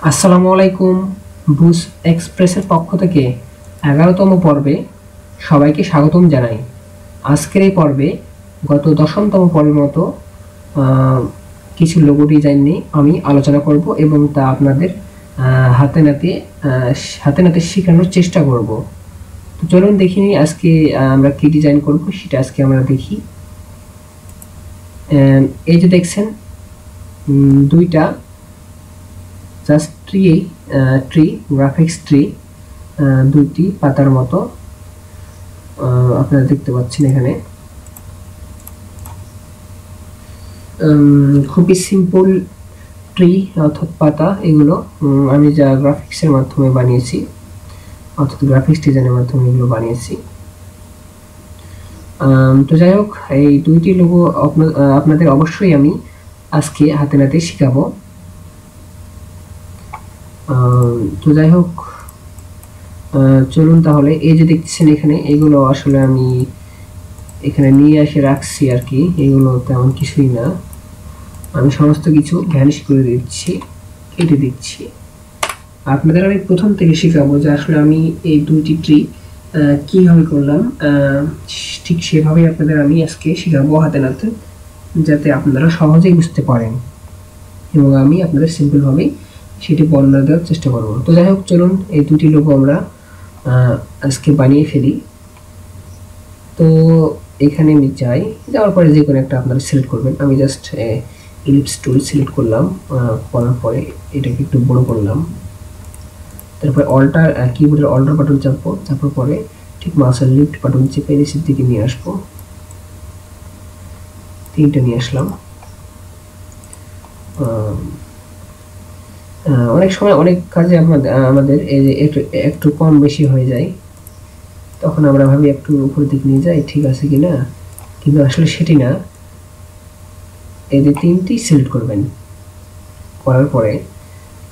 আসসালামু আলাইকুম। বুস এক্সপ্রেসের পক্ষ থেকে 11তম পর্বে সবাইকে স্বাগতম জানাই। আজকের এই পর্বে গত 10তম পর্বের মতো কিছু লোগো ডিজাইন নিয়ে আমি আলোচনা করব এবং তা আপনাদের হাতে নাতে শেখানোর চেষ্টা করব। তো চলুন দেখি আজকে আমরা কি ডিজাইন করব সেটা আজকে আমরা দেখি। এই যে দেখছেন দুইটা জাস্ট ট্রি গ্রাফিক্স ট্রি, দুইটি পাতার মতো আপনারা দেখতে পাচ্ছেন এখানে। খুবই সিম্পল ট্রি অর্থাৎ পাতা, এগুলো আমি যা গ্রাফিক্সের মাধ্যমে বানিয়েছি অর্থাৎ গ্রাফিক্স ডিজাইনের মাধ্যমে এগুলো বানিয়েছি। তো যাই হোক, এই দুইটি লোগো আপনাদের অবশ্যই আমি আজকে হাতে নাতে শেখাবো। তো যাই হোক, চলুন তাহলে। এই যে দেখছেন এখানে, এগুলো আসলে আমি এখানে নিয়ে এসে রাখছি আর কি, এগুলো তেমন কিছুই না। আমি সমস্ত কিছু ভ্যানিশ করে দিচ্ছি, কেটে দিচ্ছি। আপনাদের আমি প্রথম থেকে শেখাবো যে আসলে আমি এই দুইটি ট্রি কীভাবে করলাম, ঠিক সেভাবেই আপনাদের আমি আজকে শেখাবো হাতে নাতে, যাতে আপনারা সহজেই বুঝতে পারেন এবং আমি আপনাদের সিম্পলভাবেই সেটি বর্ণনা দেওয়ার চেষ্টা করব। তো যাই হোক, চলুন এই দুটি লোগো আমরা আজকে বানিয়ে ফেলি। তো এখানে আমি যাই, যাওয়ার পরে যে কোনো একটা আপনারা সিলেক্ট করবেন। আমি জাস্ট ইলিপস টুল সিলেক্ট করলাম, করার পরে এটাকে একটু বড় করলাম। তারপরে কিবোর্ডের অল্টার বাটন চাপবো, তারপর পরে ঠিক মাউসের লিফট বাটন চেপে নিচের দিকে নিয়ে আসবো। তিনটা নিয়ে আসলাম। অনেক সময় অনেক কাজে আমাদের এই যে একটু কম বেশি হয়ে যায়, তখন আমরা ভাবি একটু উপরের দিকে নিয়ে যাই, ঠিক আছে কিনা, কিন্তু আসলে সেটি না। এই যে তিনটি সিলেক্ট করবেন, করার পরে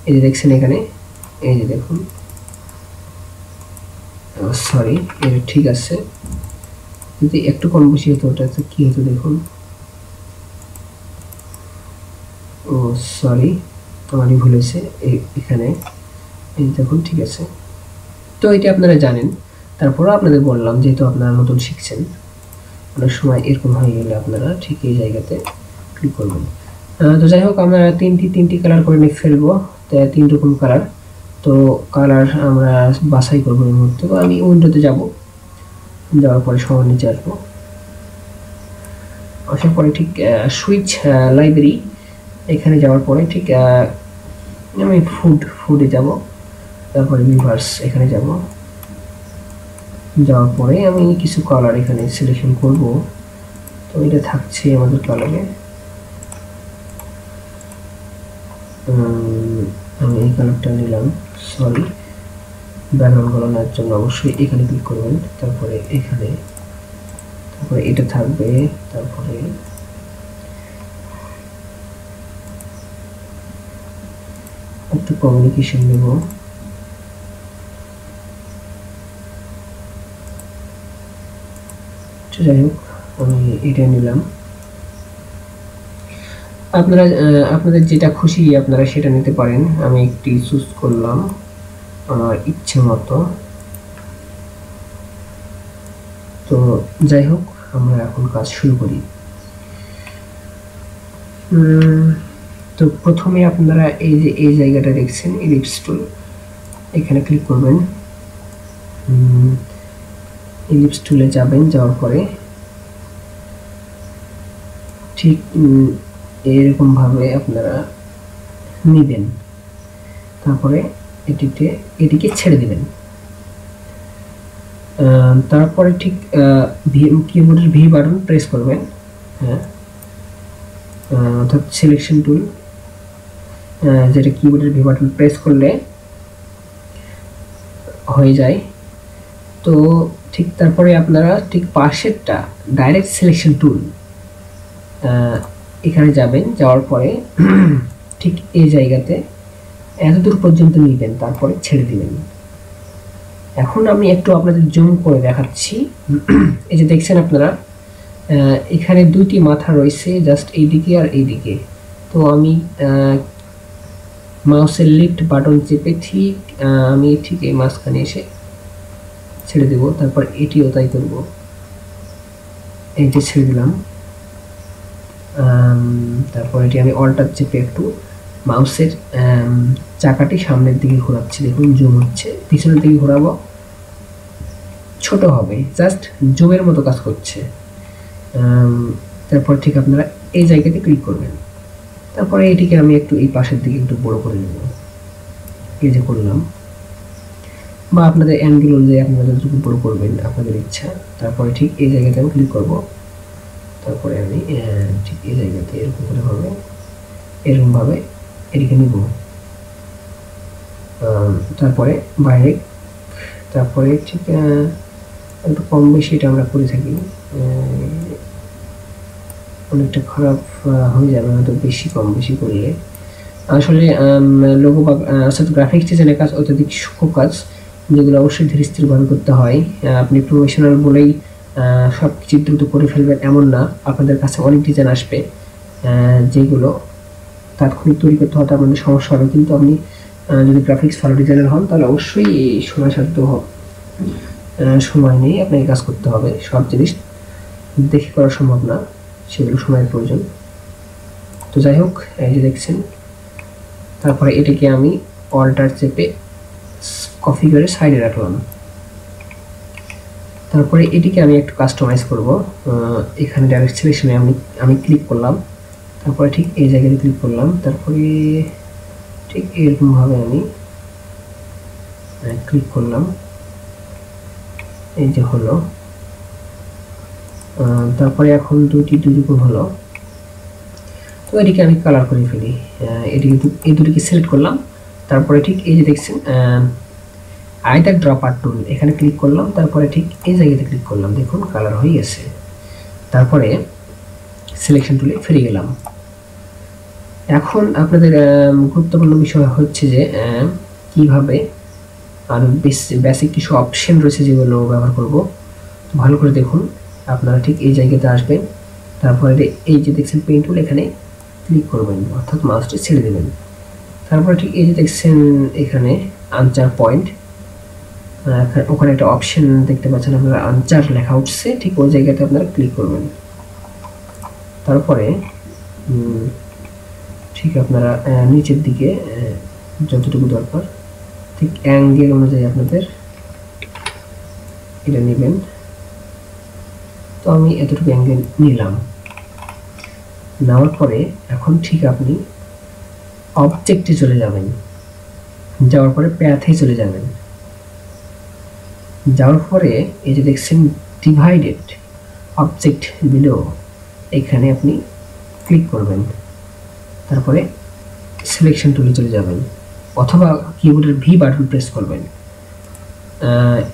এই যে দেখছেন এখানে, এই যে দেখুন, সরি এটা ঠিক আছে, যদি একটু কম বেশি হতো ওটা কি হতো দেখুন। ও সরি, আমারই ভুল হয়েছে এখানে, এই দেখুন ঠিক আছে। তো এটা আপনারা জানেন, তারপরও আপনাদের বললাম যেহেতু আপনারা নতুন শিখছেন, অনেক সময় এরকম হয়ে গেলে আপনারা ঠিক এই জায়গাতে ক্লিক করবেন। তো যাই হোক, আমরা তিনটি কালার করে নিয়ে ফেলবো, তিন রকম কালার। তো কালার আমরা বাছাই করবো এই মুহূর্তে। তো আমি উইন্ডোতে যাব, যাওয়ার পরে সবার নিচে আসবো, আসার পরে ঠিক সুইচ লাইব্রেরি এখানে যাওয়ার পরে ঠিক আমি ফুডে যাব, তারপরে ভিভার্স এখানে যাব। যাওয়ার পরে আমি কিছু কালার এখানে সিলেকশন করব। তো এটা থাকছে আমাদের কালারে, আমি এই কালারটা নিলাম। সরি, ব্যাকগ্রাউন্ড কালার জন্য অবশ্যই এখানে ক্লিক করবেন, তারপরে এখানে, তারপরে এটা থাকবে, তারপরে একটু কমিউনিকেশন নেব। যাই হোক, আমি এটা নিলাম। আপনাদের যেটা খুশি আপনারা সেটা নিতে পারেন। আমি একটি চুজ করলাম আমার ইচ্ছে মতো। তো যাই হোক, আমরা এখন কাজ শুরু করি। তো প্রথমে আপনারা এই যে এই জায়গাটা দেখছেন ইলিপস টুল, এখানে ক্লিক করবেন। ইলিপস টুলে যাবেন, যাওয়ার পরে ঠিক এরকম ভাবে আপনারা নিবেন, তারপরে এটিকে ছেড়ে দিবেন। তারপরে ঠিক কিবোর্ডের ভি বাটন প্রেস করবেন, হ্যাঁ, অর্থাৎ সিলেকশন টুল, যেটা কিবোর্ডের ভি বাটন প্রেস করলে হয়ে যায়। তো ঠিক তারপরে আপনারা ঠিক পাশেরটা ডাইরেক্ট সিলেকশন টুল, এখানে যাবেন, যাওয়ার পরে ঠিক এই জায়গাতে এতদূর পর্যন্ত নিবেন, তারপরে ছেড়ে দিবেন। এখন আমি একটু আপনাদের জুম করে দেখাচ্ছি। এই যে দেখছেন আপনারা এখানে দুইটি মাথা রয়েছে জাস্ট এইদিকে আর এইদিকে। তো আমি মাউসের লিফট বাটন চেপে ঠিক আমি ঠিক এই মাঝখানে এসে ছেড়ে দেব, তারপর এটিও তাই করব, এই যে ছেড়ে দিলাম। তারপর এটি আমি অল্টার চেপে একটু মাউসের চাকাটি সামনের দিকে ঘোরাচ্ছি, দেখুন জুম হচ্ছে, পিছনের দিকে ঘোরাবো ছোট হবে, জাস্ট জুমের মতো কাজ করছে। তারপর ঠিক আপনারা এই জায়গাতে ক্লিক করবেন, তারপরে এটিকে আমি একটু এই পাশের দিকে একটু বড় করে নেব, এই যে করলাম, বা আপনাদের অ্যাঙ্গেল অনুযায়ী আপনারা যতটুকু বড় করবেন আপনাদের ইচ্ছা। তারপরে ঠিক এই জায়গাতে আমি ক্লিক করব, তারপরে আমি ঠিক এই জায়গাতে এরকম করে হবে, এরকমভাবে এটিকে নিব, তারপরে বাইরে, তারপরে ঠিক একটু কম বেশি এটা আমরা করে থাকি, অনেকটা খারাপ হয়ে যাবে হয়তো বেশি কম বেশি করলে। আসলে লোগো বা গ্রাফিক্স ডিজাইনের কাজ অত্যধিক সূক্ষ্ম কাজ, যেগুলো অবশ্যই ধীরে স্থিরভাবে করতে হয়। আপনি প্রফেশনাল বলেই সব কিছু দ্রুত করে ফেলবেন এমন না, আপনাদের কাছে অনেক ডিজাইন আসবে যেগুলো তাৎক্ষণিক তৈরি করতে হয়তো আপনাদের সমস্যা হবে, কিন্তু আপনি যদি গ্রাফিক্স ভালো ডিজাইনার হন তাহলে অবশ্যই সময়সাধ্য সময় নেই আপনাকে কাজ করতে হবে, সব জিনিস দেখে করা সম্ভব না, সেগুলো সময়ের প্রয়োজন। তো যাই হোক, এই যে দেখছেন, তারপরে এটাকে আমি অল্টার চেপে কপি করে সাইডে রাখলাম, তারপরে এটিকে আমি একটু কাস্টমাইজ করব। এখানে ডাইরেক্ট সিলেকশনে আমি ক্লিক করলাম, তারপরে ঠিক এই জায়গায় ক্লিক করলাম, তারপরে ঠিক এরকমভাবে আমি ক্লিক করলাম, এই যে হলো। তারপরে এখন দুই রকম হলো, তো এটিকে আমি কালার করে ফেলি। এটিকে এই দুটিকে সিলেক্ট করলাম, তারপরে ঠিক এই যে দেখছেন আইদার ড্রপার টুল, এখানে ক্লিক করলাম, তারপরে ঠিক এই জায়গাতে ক্লিক করলাম, দেখুন কালার হয়ে গেছে। তারপরে সিলেকশন টুলে ফিরে গেলাম। এখন আপনাদের গুরুত্বপূর্ণ বিষয় হচ্ছে যে কিভাবে আর বেসিক কিছু অপশন রয়েছে যেগুলো ব্যবহার করব, ভালো করে দেখুন। আপনারা ঠিক এই জায়গাতে আসবেন, তারপরে এই যে দেখছেন পেন টুল, এখানে ক্লিক করবেন, অর্থাৎ মাউসটি ছেড়ে দেবেন। তারপরে ঠিক এই যে দেখছেন এখানে আনচার পয়েন্ট, ওখানে একটা অপশন দেখতে পাচ্ছেন আপনারা, আনচার লেখা উঠছে, ঠিক ওই জায়গাতে আপনারা ক্লিক করবেন। তারপরে ঠিক আপনারা নিচের দিকে যতটুকু দরকার ঠিক অ্যাঙ্গেল অনুযায়ী আপনাদের এটা নেবেন। তো আমি এতটুকু অ্যাঙ্গেল নিলাম, নেওয়ার পরে এখন ঠিক আপনি অবজেক্টে চলে যাবেন, যাওয়ার পরে প্যাথে চলে যাবেন, যাওয়ার পরে এই যে দেখছেন ডিভাইডেড অবজেক্ট বিলো, এখানে আপনি ক্লিক করবেন, তারপরে সিলেকশন টুলে চলে যাবেন, অথবা কিবোর্ডের ভি বাটন প্রেস করবেন।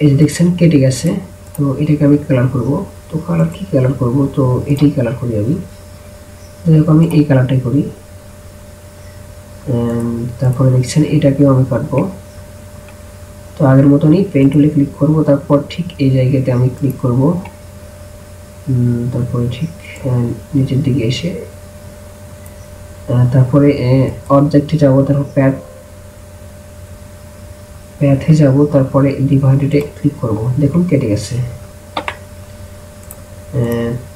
এই যে দেখছেন কেটে গেছে, তো এটাকে আমি কালার করব। তো কালার কি কালার করব, তো এটাই কালার করি আমি, দেখো আমি এই কালারটাই করি। তারপরে দেখছেন এটাকেও আমি কাটবো, তো আগের মতনই পেন টুলে ক্লিক করব, তারপর ঠিক এই জায়গাতে আমি ক্লিক করব, তারপরে ঠিক নিচের দিকে এসে তারপরে অবজেক্টে যাব, তারপর প্যাথে যাব, তারপরে ডিভাইডেডে ক্লিক করব, দেখুন কেটে গেছে।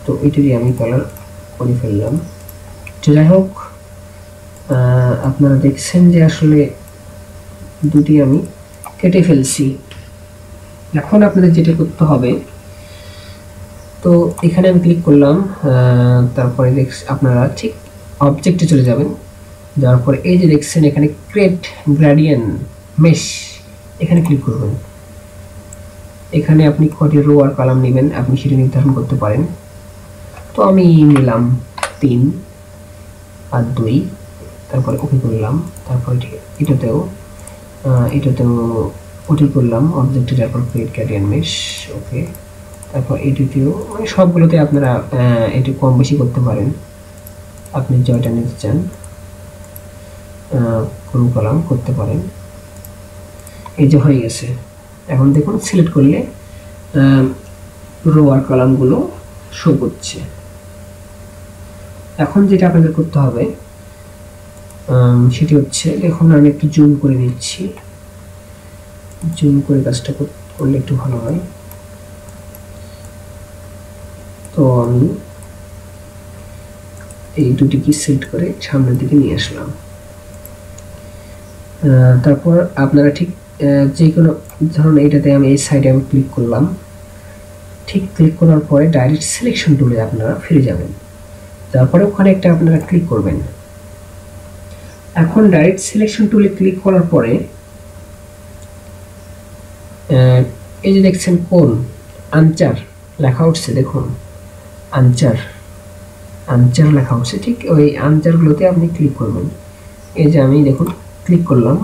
তো এটারই আমি কালার করে ফেললাম। তো যাই হোক, আপনারা দেখছেন যে আসলে দুটি আমি কেটে ফেলছি। এখন আপনাদের যেটা করতে হবে, তো এখানে আমি ক্লিক করলাম, তারপরে আপনারা ঠিক অবজেক্টে চলে যাবেন, যাওয়ার পরে এই যে দেখছেন এখানে ক্রিয়েট গ্রেডিয়েন্ট মেশ, এখানে ক্লিক করবেন। এখানে আপনি কয়টি রো আর কলাম নেবেন আপনি সেটা নির্ধারণ করতে পারেন। তো আমি নিলাম 3 আর 2, তারপরে ওকে করলাম, তারপরে ঠিক এটাতেও ওকে করলাম, অবজেক্টে যাওয়ার পর ক্রিয়েট গ্রেডিয়েন্ট মেশ, ওকে। তারপর এটিতেও, মানে সবগুলোতে আপনারা এটি কম বেশি করতে পারেন, আপনি জয়টা নিতে চান কোন কলাম করতে পারেন। এই যে হয়ে গেছে। এখন দেখুন সিলেক্ট করলে রো আর কলামগুলো শো করছে। এখন যেটা আপনাদের করতে হবে সেটি হচ্ছে, দেখুন আমি একটু জুম করে নিচ্ছি, জুম করে কাজটা করলে একটু ভালো হয়। তো আমি এই দুটি কি সিলেক্ট করে সামনের দিকে নিয়ে আসলাম। তারপর আপনারা ঠিক যে কোনো ধরুন এটাতে আমি এই সাইডে আমি ক্লিক করলাম, ঠিক ক্লিক করার পরে ডাইরেক্ট সিলেকশন টুলে আপনারা ফিরে যাবেন, তারপরে ওখানে একটা আপনারা ক্লিক করবেন। এখন ডাইরেক্ট সিলেকশন টুলে ক্লিক করার পরে এই যে দেখছেন কোন আনচার লেখা উঠছে, দেখুন আনচার আনচার লেখা উঠছে, ঠিক ওই আনচারগুলোতে আপনি ক্লিক করবেন। এই যে আমি দেখুন ক্লিক করলাম,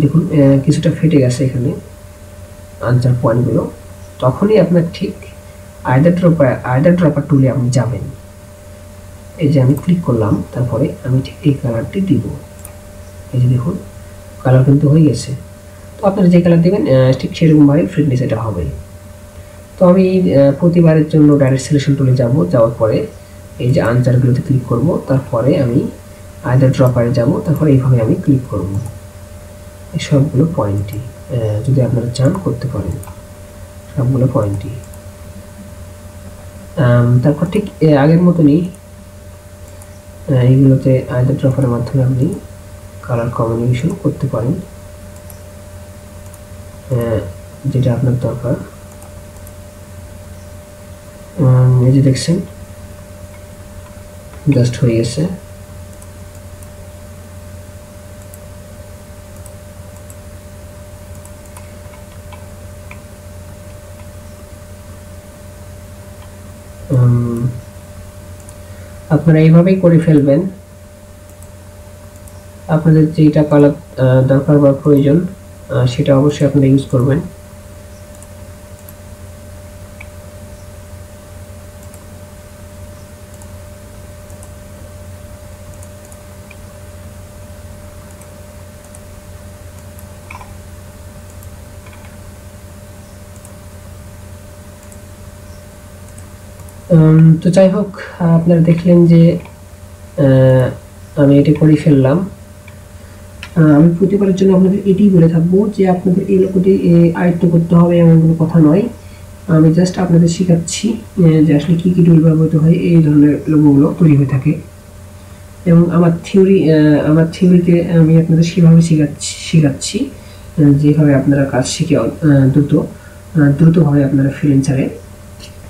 দেখুন কিছুটা ফেটে গেছে এখানে আনসার পয়েন্টগুলো। তখনই আপনার ঠিক আইডার ড্রপার টুলে আপনি যাবেন। এই যে আমি ক্লিক করলাম, তারপরে আমি ঠিক এই কালারটি দিব। এই যে দেখুন কালার কিন্তু হয়ে গেছে। তো আপনারা যে কালার দেবেন ঠিক সেরকমভাবে ফিটনেস এটা হবে। তো আমি প্রতিবারের জন্য ডাইরেক্ট সিলেকশন টুলে যাব, যাওয়ার পরে এই যে আনসারগুলোতে ক্লিক করব, তারপরে আমি আইডার ড্রপারে যাব, তারপরে এইভাবে আমি ক্লিক করব এই সবগুলো পয়েন্টই। যদি আপনারা চান করতে পারেন সবগুলো পয়েন্টই। তারপর ঠিক আগের মতনই এইগুলোতে আইডার ড্রপারের মাধ্যমে আপনি কালার কম্বিনেশন করতে পারেন যেটা আপনার দরকার। এই যে দেখছেন জাস্ট হয়ে গেছে। আপনারা এইভাবেই করে ফেলবেন। আপনাদের যেটা কালার দরকার বা প্রয়োজন সেটা অবশ্যই আপনারা ইউজ করবেন। তো যাই হোক, আপনারা দেখলেন যে আমি এটা করে ফেললাম। আমি প্রতিবারের জন্য আপনাদের এটাই বলে থাকবো যে আপনাদের এই লোগোটি আয়ত্ত করতে হবে এমন কোনো কথা নয়। আমি জাস্ট আপনাদের শেখাচ্ছি যে আসলে কী কী টুল ব্যবহৃত হয় এই ধরনের লোগোগুলো তৈরি হয়ে থাকে। এবং আমার থিওরিতে আমি আপনাদের সেভাবে শেখাচ্ছি যেভাবে আপনারা কাজ শিখে দ্রুতভাবে আপনারা ফ্রিল্যান্সারে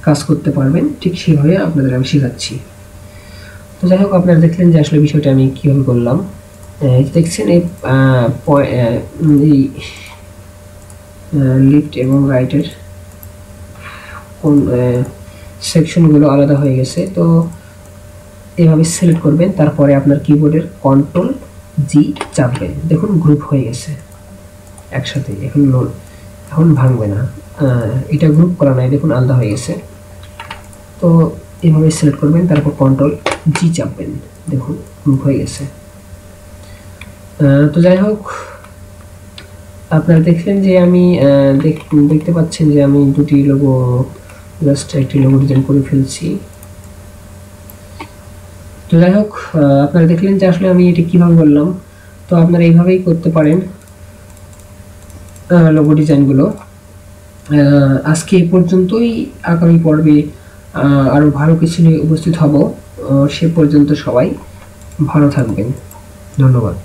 কাজ করতে পারবেন, ঠিক সেভাবে আপনাদের আমি শেখাচ্ছি। তো যাই হোক, আপনারা দেখলেন যে আসলে বিষয়টা আমি কীভাবে করলাম। দেখছেন এই লিফট এবং রাইটের কোন সেকশনগুলো আলাদা হয়ে গেছে। তো এভাবে সিলেক্ট করবেন, তারপরে আপনার কিবোর্ডের কন্ট্রোল জি চাপবেন, দেখুন গ্রুপ হয়ে গেছে একসাথে। এখন ভাঙবে না, এটা গ্রুপ করা নাই, দেখুন আলাদা হয়ে গেছে। তো এভাবে সিলেক্ট করবেন, তারপর কন্ট্রোল জি চাপবেন, দেখুন গ্রুপ হয়ে গেছে। তো যাই হোক, আপনারা দেখলেন যে আমি দেখতে পাচ্ছেন যে আমি দুটি লোগো জাস্ট একটি লোগো ডিজাইন করে ফেলছি। তো যাই হোক, আপনারা দেখলেন যে আসলে আমি এটা কিভাবে বললাম। তো আপনারা এইভাবেই করতে পারেন লোগো ডিজাইনগুলো। আজকে এই পর্যন্তই। আগামী পর্বে আরও ভালো কিছু নিয়ে উপস্থিত হব। সে পর্যন্ত সবাই ভালো থাকবেন। ধন্যবাদ।